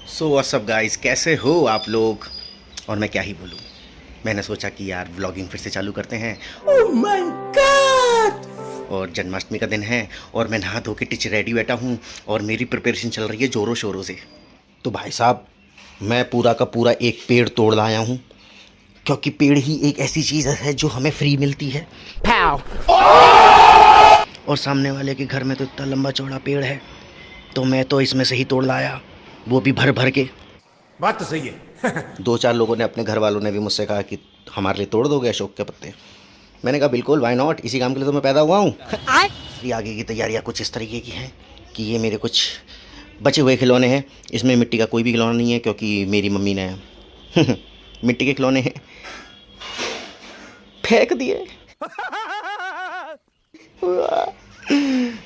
So what's up guys, कैसे हो आप लोग। और मैं क्या ही बोलूँ, मैंने सोचा कि यार व्लॉगिंग फिर से चालू करते हैं। Oh my God! और जन्माष्टमी का दिन है और मैं नहा धो के टिच रेडी बैठा हूँ और मेरी प्रिपरेशन चल रही है ज़ोरों शोरों से। तो भाई साहब, मैं पूरा का पूरा एक पेड़ तोड़ लाया हूँ, क्योंकि पेड़ ही एक ऐसी चीज़ है जो हमें फ्री मिलती है। और सामने वाले के घर में तो इतना लंबा चौड़ा पेड़ है, तो मैं तो इसमें से ही तोड़ लाया, वो भी भर भर के। बात तो सही है। दो चार लोगों ने, अपने घर वालों ने भी मुझसे कहा कि हमारे लिए तोड़ दोगे अशोक के पत्ते। मैंने कहा बिल्कुल, व्हाई नॉट, इसी काम के लिए तो मैं पैदा हुआ हूँ। ये आगे की तैयारियाँ कुछ इस तरीके की हैं कि ये मेरे कुछ बचे हुए खिलौने हैं। इसमें मिट्टी का कोई भी खिलौना नहीं है, क्योंकि मेरी मम्मी ने मिट्टी के खिलौने हैं फेंक दिए।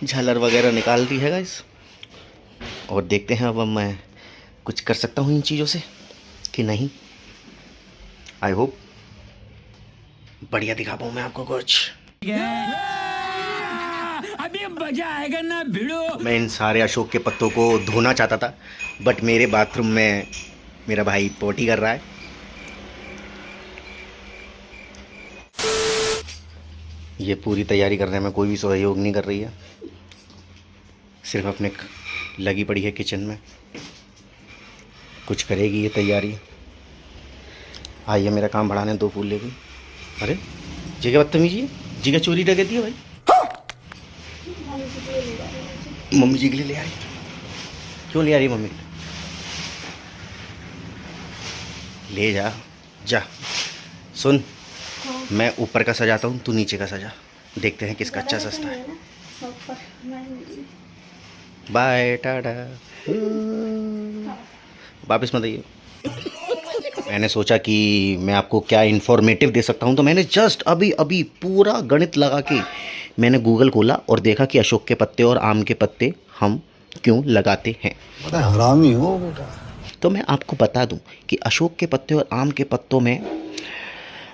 झालर वगैरह निकाल दी है गाइस, और देखते हैं अब मैं कुछ कर सकता हूँ इन चीज़ों से कि नहीं। आई होप बढ़िया दिखा पाऊँ मैं आपको कुछ। अभी मजा आएगा ना भिड़ो। मैं इन सारे अशोक के पत्तों को धोना चाहता था, बट मेरे बाथरूम में मेरा भाई पोटी कर रहा है। ये पूरी तैयारी करने में कोई भी सहयोग नहीं कर रही है, सिर्फ अपने लगी पड़ी है किचन में। कुछ करेगी ये तैयारी। आइए मेरा काम बढ़ाने दो फूल लेगी। अरे जी क्या बदतमीजी है, जी क्या चोरी डकैती है भाई। मम्मी जी के लिए ले आई। क्यों ले आ रही है मम्मी? ले जा जा। सुन, मैं ऊपर का सजाता हूँ, तू नीचे का सजा। देखते हैं किसका अच्छा सस्ता है। बाय टाटा। वापस मत आइए। मैंने सोचा कि मैं आपको क्या इन्फॉर्मेटिव दे सकता हूँ, तो मैंने जस्ट अभी अभी पूरा गणित लगा के मैंने गूगल खोला और देखा कि अशोक के पत्ते और आम के पत्ते हम क्यों लगाते हैं। हरामी हो बेटा। तो मैं आपको बता दूं कि अशोक के पत्ते और आम के पत्तों में,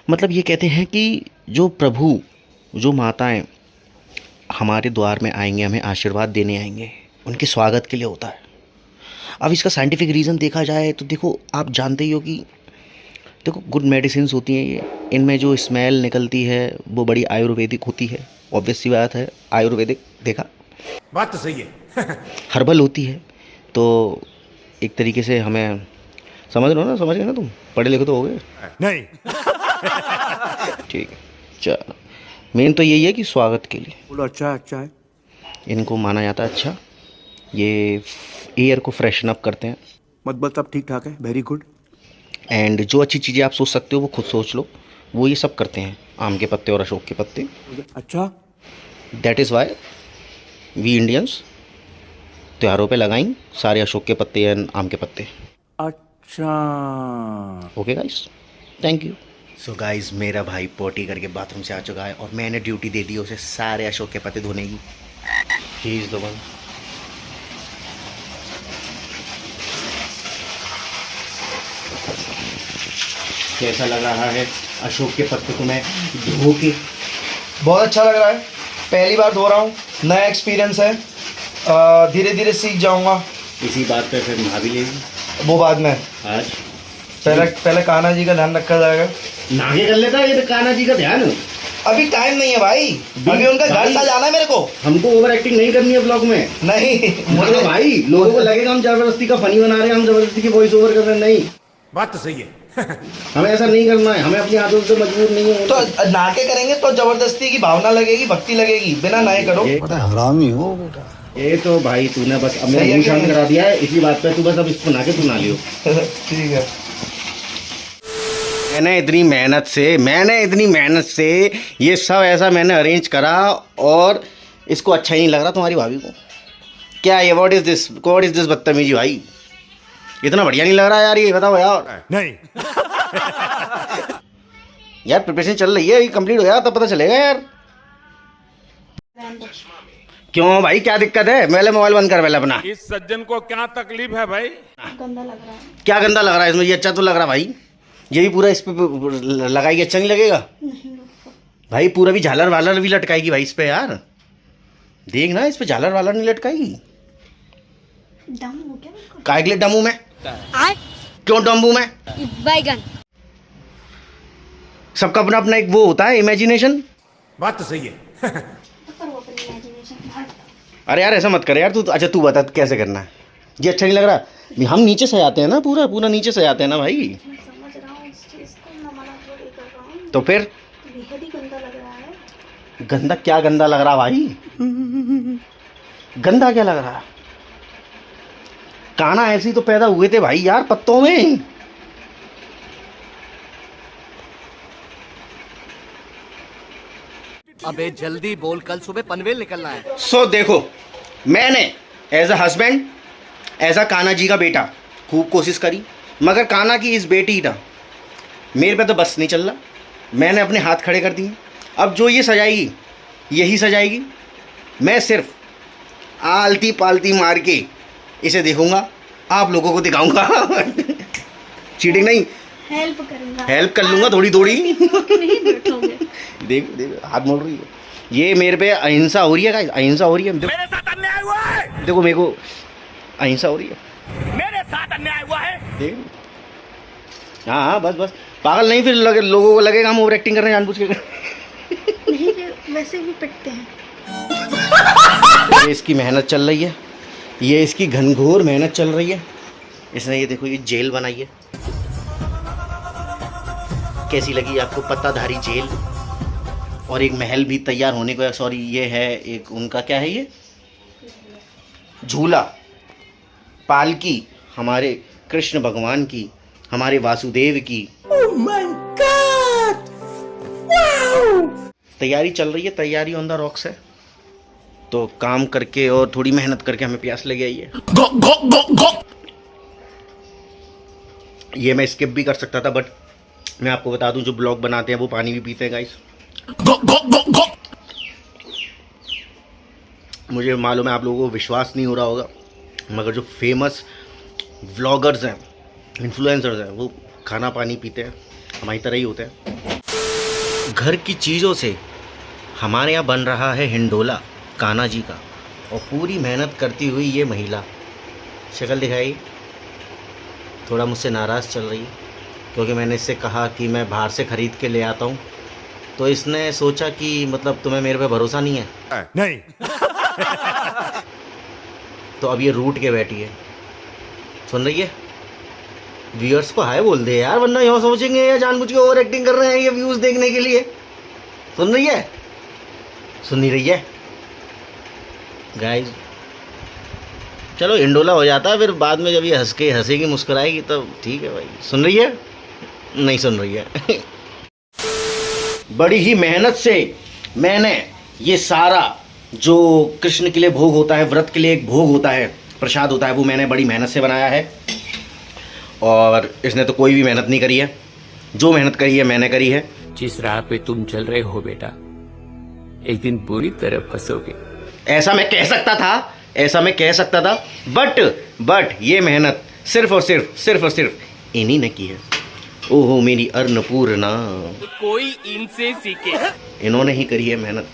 मतलब ये कहते हैं कि जो प्रभु, जो माताएं हमारे द्वार में आएंगे, हमें आशीर्वाद देने आएंगे, उनके स्वागत के लिए होता है। अब इसका साइंटिफिक रीज़न देखा जाए तो देखो, आप जानते ही हो कि देखो गुड मेडिसिन्स होती हैं ये, इनमें जो स्मेल निकलती है वो बड़ी आयुर्वेदिक होती है। ऑब्वियस सी बात है, आयुर्वेदिक देखा, बात तो सही है। हर्बल होती है। तो एक तरीके से हमें, समझ रहे हो ना, समझ गए ना तुम, पढ़े लिखे तो हो गए। नहीं। ठीक है, चलो। मेन तो यही है कि स्वागत के लिए बोलो अच्छा है, अच्छा है। इनको माना जाता है। अच्छा, ये एयर को फ्रेशन अप करते हैं। मतलब सब ठीक ठाक है, वेरी गुड। एंड जो अच्छी चीज़ें आप सोच सकते हो वो खुद सोच लो, वो ये सब करते हैं आम के पत्ते और अशोक के पत्ते। अच्छा, that is why we Indians त्योहारों पे लगाएं सारे अशोक के पत्ते या आम के पत्ते। अच्छा। Okay guys, thank you. So guys, मेरा भाई पोटी करके बाथरूम से आ चुका है और मैंने ड्यूटी दे दी उसे सारे अशोक के पत्ते धोने की। He is the one. कैसा लग रहा है अशोक के पत्ते को मैं धो के? बहुत अच्छा लग रहा है, पहली बार धो रहा हूँ, नया एक्सपीरियंस है। धीरे धीरे सीख जाऊंगा। इसी बात पे फिर नहा भी लेगी वो बाद में, आज। पहले कान्हा जी का ध्यान रखा जाएगा। नागे कर लेता है ये तो कान्हा जी का ध्यान। अभी टाइम नहीं है भाई, अभी उनका घर सजाना है मेरे को। हमको ओवर एक्टिंग नहीं करनी है ब्लॉग में। नहीं मुझे भाई लोगों को लगेगा हम जबरदस्ती का फनी बना रहे हैं, हम जबरदस्ती की वॉइस ओवर कर रहे हैं। नहीं, बात तो सही है। हमें ऐसा नहीं करना है, हमें अपनी आदतों से मजबूर नहीं है। तो नाके करेंगे तो जबरदस्ती की भावना लगेगी, भक्ति लगेगी, बिना नए करो। हरामी हो बेटा। ये तो भाई तूने बस अब मेरा सही है मुंह कि शांत नहीं? करा दिया है, इसी बात पे तू बस अब इसको नाके तू ना लियो। ठीक है। मैंने इतनी मेहनत से ये सब ऐसा मैंने अरेंज करा, और इसको अच्छा ही नहीं लग रहा तुम्हारी भाभी को। क्या ये व्हाट इज दिस बदतमीजी भाई, इतना बढ़िया नहीं लग रहा यार, ये बताओ यार। नहीं। यार प्रिपरेशन चल रही है, ये कंप्लीट हो जाए तब पता चलेगा यार। क्यों भाई, क्या दिक्कत है? पहले मोबाइल बंद कर पहले अपना। इस सज्जन को क्या तकलीफ है भाई? गंदा लग रहा है। क्या गंदा लग रहा है इसमें? ये अच्छा तो लग रहा भाई, ये भी पूरा इस पे लगाएगी, अच्छा नहीं लगेगा भाई? पूरा भी झालर वालर भी लटकाएगी भाई इस पे यार, देख ना, इस पे झालर वालर नहीं लटकाएगी। दम हो गया बिल्कुल। काय के लिए डमू मैं? क्यों डम्बू में? बैगन। सबका अपना अपना एक वो होता है इमेजिनेशन। बात तो सही है। अरे यार ऐसा मत कर यार, तू अच्छा तू बता कैसे करना है। ये अच्छा नहीं लग रहा। हम नीचे से आते हैं ना, पूरा पूरा नीचे से आते हैं ना भाई। मैं समझ रहा हूँ इस चीज को, मैं मना थोड़ी कर रहा हूँ। तो फिर बेहद ही गंदा लग रहा है। गंदा क्या गंदा लग रहा भाई? गंदा क्या लग रहा? काना ऐसे ही तो पैदा हुए थे भाई यार, पत्तों में। अबे जल्दी बोल, कल सुबह पनवेल निकलना है। सो देखो, मैंने as a husband, as a Kanha ji का बेटा खूब कोशिश करी, मगर कान्हा की इस बेटी ना मेरे पे तो बस नहीं चल रहा। मैंने अपने हाथ खड़े कर दिए। अब जो ये सजाएगी यही सजाएगी। मैं सिर्फ आलती पालती मार के इसे देखूंगा, आप लोगों को दिखाऊंगा। चीटिंग नहीं, हेल्प करूंगा। हेल्प कर लूंगा थोड़ी थोड़ी। नहीं बैठोगे। देख देख हाथ मोड़ रही है। ये मेरे पे अहिंसा हो रही है गाइस, अहिंसा हो रही है। मेरे साथ अन्याय हुआ है। देखो मेरे को अहिंसा हो रही है। मेरे साथ अन्याय हुआ है। देख, हाँ हाँ बस बस, पागल नहीं, फिर लोगों को लगेगा हम ओवर एक्टिंग कर रहे हैं जानबूझ के। नहीं, वैसे भी पिटते हैं। ये इसकी मेहनत चल रही है, ये इसकी घनघोर मेहनत चल रही है। इसने ये देखो ये जेल बनाई है। कैसी लगी आपको पत्ताधारी जेल? और एक महल भी तैयार होने को, सॉरी ये है एक उनका क्या है ये झूला, पालकी हमारे कृष्ण भगवान की, हमारे वासुदेव की। oh my God! wow! तैयारी चल रही है, तैयारी ऑन द रॉक्स है। तो काम करके और थोड़ी मेहनत करके हमें प्यास लग गई है। ये मैं स्किप भी कर सकता था, बट मैं आपको बता दूं जो ब्लॉग बनाते हैं वो पानी भी पीते हैं गाइस। मुझे मालूम है आप लोगों को विश्वास नहीं हो रहा होगा, मगर जो फेमस व्लॉगर्स हैं, इन्फ्लुएंसर्स हैं, वो खाना पानी पीते हैं, हमारी तरह ही होते हैं। घर की चीज़ों से हमारे यहाँ बन रहा है हिंडोला कान्हा जी का, और पूरी मेहनत करती हुई ये महिला, शक्ल दिखाई, थोड़ा मुझसे नाराज़ चल रही है क्योंकि मैंने इससे कहा कि मैं बाहर से ख़रीद के ले आता हूँ। तो इसने सोचा कि मतलब तुम्हें मेरे पे भरोसा नहीं है। नहीं। तो अब ये रूठ के बैठी है। सुन रही है? व्यूअर्स को हाय बोल दे यार, वरना यूँ सोचेंगे या जानबूझ के ओवर एक्टिंग कर रहे हैं ये व्यूज़ देखने के लिए। सुन रही है? सुन नहीं रही है गाइस? चलो इंडोला हो जाता है, फिर बाद में जब ये हंसेगी मुस्कुराएगी तब ठीक है भाई। सुन रही है? नहीं सुन रही है। बड़ी ही मेहनत से मैंने ये सारा जो कृष्ण के लिए भोग होता है, व्रत के लिए एक भोग होता है, प्रसाद होता है, वो मैंने बड़ी मेहनत से बनाया है। और इसने तो कोई भी मेहनत नहीं करी है, जो मेहनत करी है मैंने करी है। जिस राह पे तुम चल रहे हो बेटा, एक दिन पूरी तरह फंसोगे। ऐसा मैं कह सकता था, ऐसा मैं कह सकता था, बट ये मेहनत सिर्फ और सिर्फ इन्हीं ने की है। ओहो मेरी अन्नपूर्णा, कोई इनसे सीखे। इन्होंने ही करी है मेहनत,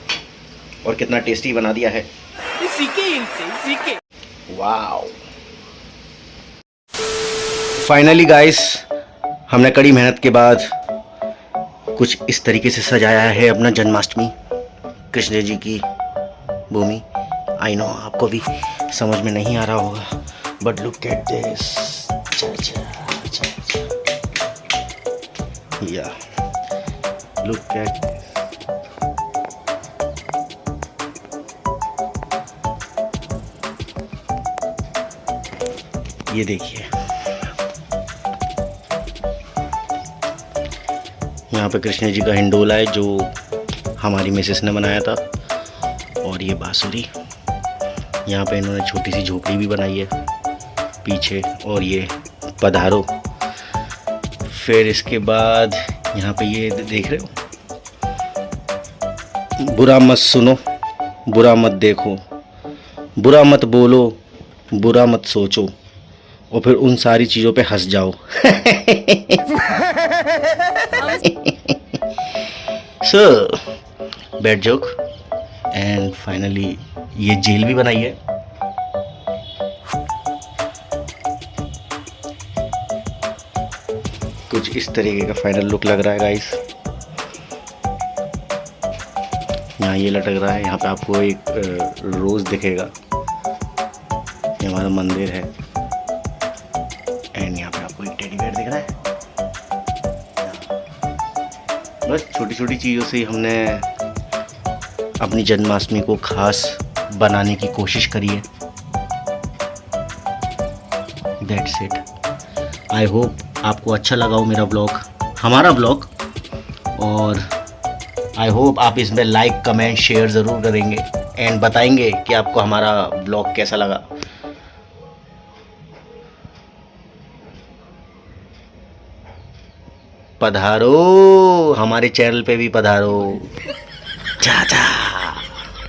और कितना टेस्टी बना दिया है। सीखे इनसे, सीखे। वाओ! फाइनली गाइस, हमने कड़ी मेहनत के बाद कुछ इस तरीके से सजाया है अपना जन्माष्टमी, कृष्ण जी की भूमि। आई नो आपको भी समझ में नहीं आ रहा होगा, बट लुक एट दिस। या लुक एट, ये देखिए यहाँ पे कृष्ण जी का हिंडोला है जो हमारी मिसेस ने बनाया था, और ये बांसुरी। यहाँ पे इन्होंने छोटी सी झोपड़ी भी बनाई है पीछे, और ये पधारो। फिर इसके बाद यहाँ पे ये देख रहे हो, बुरा मत सुनो, बुरा मत देखो, बुरा मत बोलो, बुरा मत सोचो, और फिर उन सारी चीज़ों पे हंस जाओ। So bad joke. And finally ये जेल भी बनाई है। कुछ इस तरीके का फाइनल लुक लग रहा है गाइस। यहाँ ये लटक रहा है, यहाँ पे आपको एक रोज़ दिखेगा, ये हमारा मंदिर है। एंड यहाँ पे आपको एक टेडी बेयर दिख रहा है। बस छोटी छोटी चीज़ों से ही हमने अपनी जन्माष्टमी को खास बनाने की कोशिश करी है। That's it. आई होप आपको अच्छा लगा हो मेरा व्लॉग, हमारा व्लॉग, और आई होप आप इसमें लाइक कमेंट शेयर ज़रूर करेंगे एंड बताएंगे कि आपको हमारा व्लॉग कैसा लगा। पधारो, हमारे चैनल पे भी पधारो। जा जा।